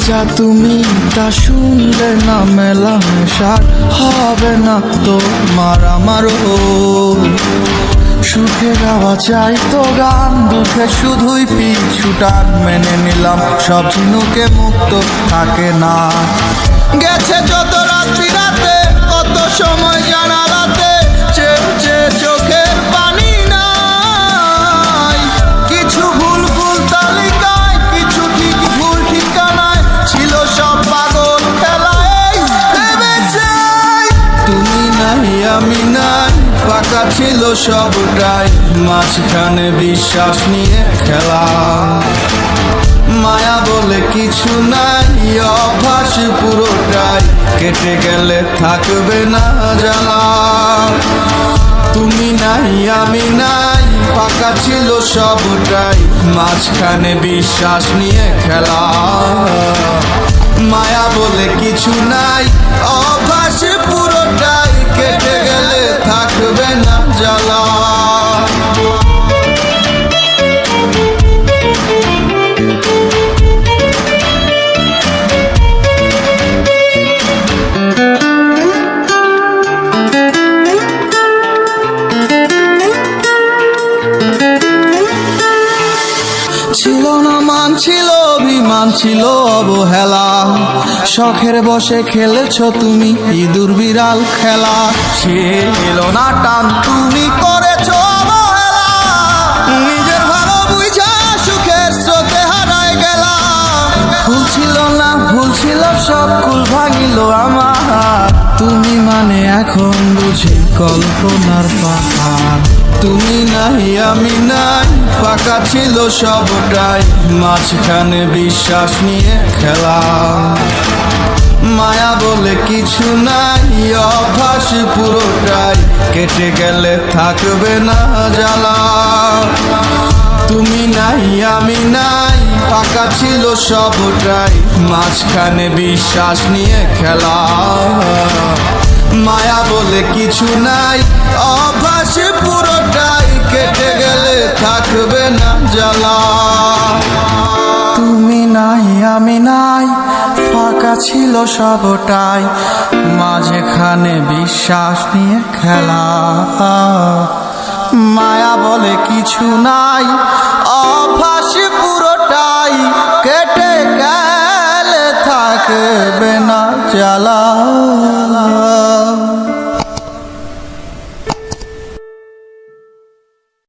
যা তুমি তা শুনলে না, মেলামেশার হবে না তোমার আমারও। সুখে গাওয়া চাই তো গান, দুঃখে শুধুই পিছুটান। মেনে নিলাম সব ঝিনুকে মুক্ত থাকে না। গেছে যত রাত্রি রাতে, কত সময় জানালাতে চেয়ে চোখের পানি নাই। কিছু ভুল ভুল তালিকায়, কিছু ঠিক ভুল ঠিকানায়, ছিল সব পাগল খেলায়। ভেবে চাই তুমি নাই আমি নাই, ফাঁকা ছিল সবটাই, মাঝখানে বিশ্বাস নিয়ে খেলা। মায়া বলে কিছু নাই, অভ্যাস পুরোটাই, কেটে গেলে থাকবে না জ্বালা। তুমি নাই আমি নাই, ফাঁকা ছিল সবটাই, মাঝখানে বিশ্বাস নিয়ে খেলা। মায়া বলে কিছু নাই, অভ্যাস পুরোটাই, কেটে গেলে থাকবে না জ্বালা। ছিল না মান, ছিল অভিমান, ছিল অবহেলা। শখের বসে খেলেছ তুমি ইঁদুর বিড়াল খেলা। ছিল না টান, তুমি করেছ অবহেলা। নিজের ভালো বুঝা সুখের স্রোতে হারায় গেলা। ভুল ছিল না, ভুল ছিল সব, কুল ভাঙিল আমার। তুমি মানে এখন বুঝি কল্পনার পাহাড়। তুমি নাই আমি নাই, ফাঁকা ছিল সবটাই, মাঝখানে বিশ্বাস নিয়ে খেলা। মায়া বলে কিছু নাই, অভ্যাস পুরোটাই, কেটে গেলে থাকবে না জ্বালা। তুমি নাই আমি নাই, ফাঁকা ছিল সবটাই, মাঝখানে বিশ্বাস নিয়ে খেলা। মায়া বলে কিছু নাই, অভ্যাস পুরোটাই, কেটে গেলে থাকবে না জ্বালা। তুমি নাই আমি নাই, ফাঁকা ছিল সবটাই, মাঝখানে বিশ্বাস নিয়ে খেলা। মায়া বলে কিছু নাই, অভ্যাস পুরোটাই, কেটে গেলে থাকবে না জ্বালা।